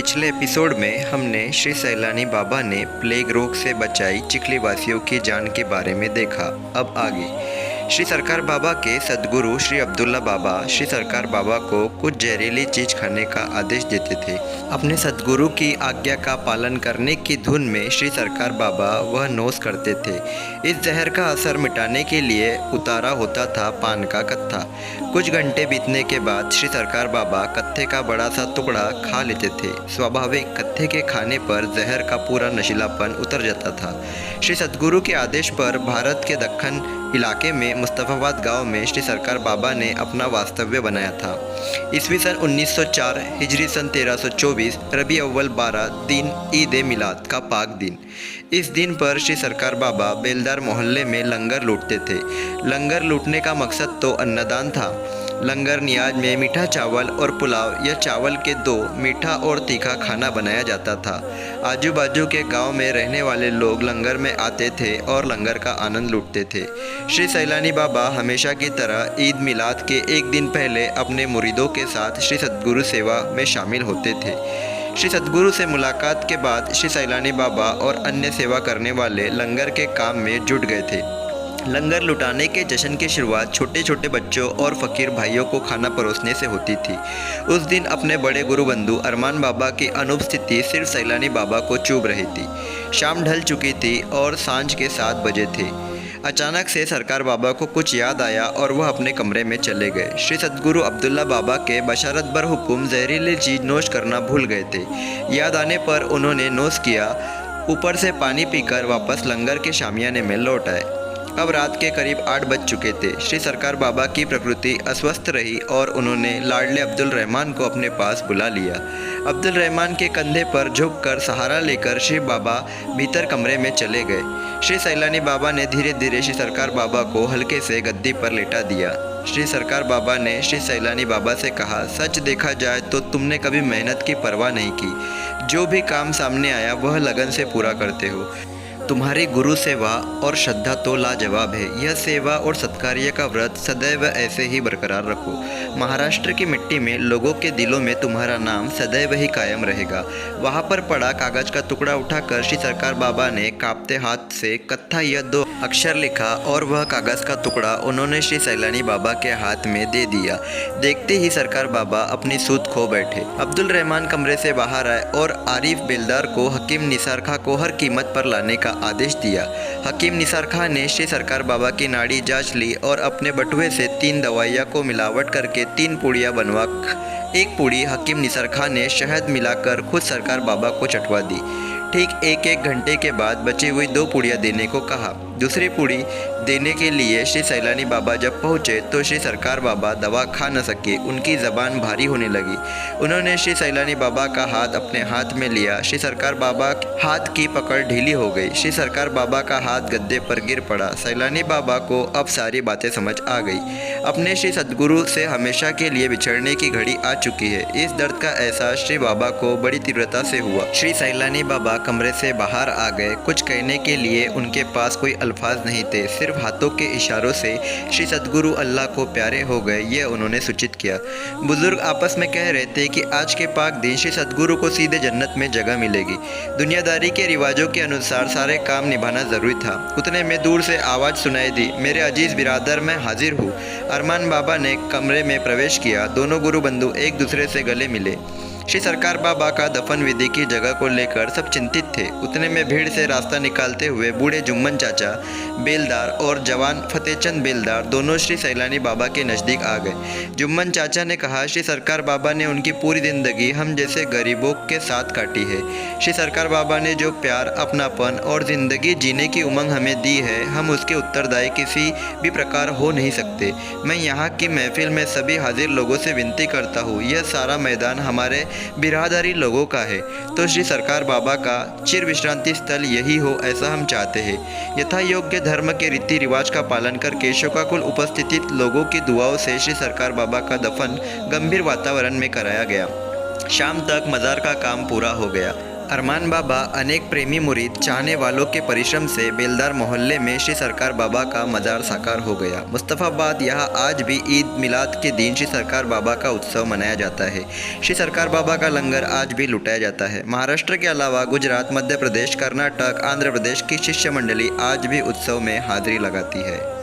पिछले एपिसोड में हमने श्री सैलानी बाबा ने प्लेग रोग से बचाई चिखली वासियों की जान के बारे में देखा। अब आगे श्री सरकार बाबा के सद्गुरु श्री अब्दुल्ला बाबा श्री सरकार बाबा को कुछ जहरीली चीज खाने का आदेश देते थे। अपने सद्गुरु की आज्ञा का पालन करने की धुन में श्री सरकार बाबा वह नोश करते थे। इस जहर का असर मिटाने के लिए उतारा होता था पान का कत्था। कुछ घंटे बीतने के बाद श्री सरकार बाबा कत्थे का बड़ा सा टुकड़ा खा लेते थे। स्वाभाविक कत्थे के खाने पर जहर का पूरा नशीलापन उतर जाता था। श्री सद्गुरु के आदेश पर भारत के दक्कन इलाके में मुस्तफ़ाबाद गांव में श्री सरकार बाबा ने अपना वास्तव्य बनाया था। ईस्वी सन 1904 हिजरी सन 1324 रबी अव्वल 12 दिन ईद ए मिलाद का पाक दिन। इस दिन पर श्री सरकार बाबा बेलदार मोहल्ले में लंगर लूटते थे। लंगर लूटने का मकसद तो अन्नदान था। लंगर नियाज में मीठा चावल और पुलाव या चावल के दो मीठा और तीखा खाना बनाया जाता था। आजू बाजू के गांव में रहने वाले लोग लंगर में आते थे और लंगर का आनंद लूटते थे। श्री सैलानी बाबा हमेशा की तरह ईद मिलाद के एक दिन पहले अपने मुरीदों के साथ श्री सद्गुरु सेवा में शामिल होते थे। श्री सद्गुरु से मुलाकात के बाद श्री सैलानी बाबा और अन्य सेवा करने वाले लंगर के काम में जुट गए थे। लंगर लुटाने के जश्न की शुरुआत छोटे छोटे बच्चों और फ़कीर भाइयों को खाना परोसने से होती थी। उस दिन अपने बड़े गुरु बंधु अरमान बाबा की अनुपस्थिति सिर्फ सैलानी बाबा को चुभ रही थी। शाम ढल चुकी थी और सांझ के 7 बजे थे। अचानक से सरकार बाबा को कुछ याद आया और वह अपने कमरे में चले गए। श्री सद्गुरु अब्दुल्ला बाबा के बशारत बर हुकुम जहरीली चीज नोश करना भूल गए थे। याद आने पर उन्होंने नोश किया, ऊपर से पानी पीकर वापस लंगर के शामियाने में लौट आए। अब रात के करीब 8 बज चुके थे। श्री सरकार बाबा की प्रकृति अस्वस्थ रही और उन्होंने लाडले अब्दुल रहमान को अपने पास बुला लिया। अब्दुल रहमान के कंधे पर झुककर सहारा लेकर श्री बाबा भीतर कमरे में चले गए। श्री सैलानी बाबा ने धीरे धीरे श्री सरकार बाबा को हल्के से गद्दी पर लेटा दिया। श्री सरकार बाबा ने श्री सैलानी बाबा से कहा, सच देखा जाए तो तुमने कभी मेहनत की परवाह नहीं की। जो भी काम सामने आया वह लगन से पूरा करते हो। तुम्हारी गुरु सेवा और श्रद्धा तो लाजवाब है। यह सेवा और सत्कार्य का व्रत सदैव ऐसे ही बरकरार रखो। महाराष्ट्र की मिट्टी में लोगों के दिलों में तुम्हारा नाम सदैव ही कायम रहेगा। वहाँ पर पड़ा कागज का टुकड़ा उठाकर श्री सरकार बाबा ने कांपते हाथ से कत्था या 2 अक्षर लिखा और वह कागज का टुकड़ा उन्होंने श्री सैलानी बाबा के हाथ में दे दिया। देखते ही सरकार बाबा अपनी सूध खो बैठे। अब्दुल रहमान कमरे से बाहर आए और आरिफ बेलदार को हकीम निसार खां को हर कीमत पर लाने का आदेश दिया। हकीम निसार खां ने श्री सरकार बाबा की नाड़ी जांच ली और अपने बटुए से 3 दवाइयाँ को मिलावट करके 3 पुड़ियाँ बनवा एक पुड़ी हकीम निसार खां ने शहद मिलाकर खुद सरकार बाबा को चटवा दी। ठीक 1-1 घंटे के बाद बची हुई 2 पुड़ियाँ देने को कहा। दूसरी पुड़ी देने के लिए श्री सैलानी बाबा जब पहुँचे तो श्री सरकार बाबा दवा खा न सके। उनकी ज़बान भारी होने लगी। उन्होंने श्री सैलानी बाबा का हाथ अपने हाथ में लिया। श्री सरकार बाबा हाथ की पकड़ ढीली हो गई। श्री सरकार बाबा का हाथ गद्दे पर गिर पड़ा। सैलानी बाबा को अब सारी बातें समझ आ गई। अपने श्री सद्गुरु से हमेशा के लिए बिछड़ने की घड़ी आ चुकी है। इस दर्द का एहसास श्री बाबा को बड़ी तीव्रता से हुआ। श्री सैलानी बाबा कमरे से बाहर आ गए। कुछ कहने के लिए उनके पास कोई अल्फाज नहीं थे। सिर्फ हाथों के इशारों से श्री सद्गुरु अल्लाह को प्यारे हो गए, यह उन्होंने सूचित किया। बुजुर्ग आपस में कह रहे थे कि आज के पाक दिन श्री सद्गुरु को सीधे जन्नत में जगह मिलेगी। दुनियादारी के रिवाजों के अनुसार सारे काम निभाना जरूरी था। उतने में दूर से आवाज़ सुनाई दी, मेरे अजीज बिरादर, मैं हाजिर हूँ। अरमान बाबा ने कमरे में प्रवेश किया। दोनों गुरु बंधु एक दूसरे से गले मिले। श्री सरकार बाबा का दफन विधि की जगह को लेकर सब चिंतित थे। उतने में भीड़ से रास्ता निकालते हुए बूढ़े जुम्मन चाचा बेलदार और जवान फतेहचंद बेलदार दोनों श्री सैलानी बाबा के नज़दीक आ गए। जुम्मन चाचा ने कहा, श्री सरकार बाबा ने उनकी पूरी ज़िंदगी हम जैसे गरीबों के साथ काटी है। श्री सरकार बाबा ने जो प्यार, अपनापन और ज़िंदगी जीने की उमंग हमें दी है, हम उसके उत्तरदायी किसी भी प्रकार हो नहीं सकते। मैं यहाँ की महफिल में सभी हाजिर लोगों से विनती करता हूँ, यह सारा मैदान हमारे बिरादरी लोगों का है, तो श्री सरकार बाबा का चिर विश्रांति स्थल यही हो, ऐसा हम चाहते हैं। यथा योग्य धर्म के रीति रिवाज का पालन करके शोकाकुल उपस्थित लोगों की दुआओं से श्री सरकार बाबा का दफन गंभीर वातावरण में कराया गया। शाम तक मज़ार का काम पूरा हो गया। अरमान बाबा अनेक प्रेमी मुरीद चाहने वालों के परिश्रम से बेलदार मोहल्ले में श्री सरकार बाबा का मज़ार साकार हो गया। मुस्तफ़ाबाद यहाँ आज भी ईद मिलाद के दिन श्री सरकार बाबा का उत्सव मनाया जाता है। श्री सरकार बाबा का लंगर आज भी लुटाया जाता है। महाराष्ट्र के अलावा गुजरात, मध्य प्रदेश, कर्नाटक, आंध्र प्रदेश की शिष्य मंडली आज भी उत्सव में हाजिरी लगाती है।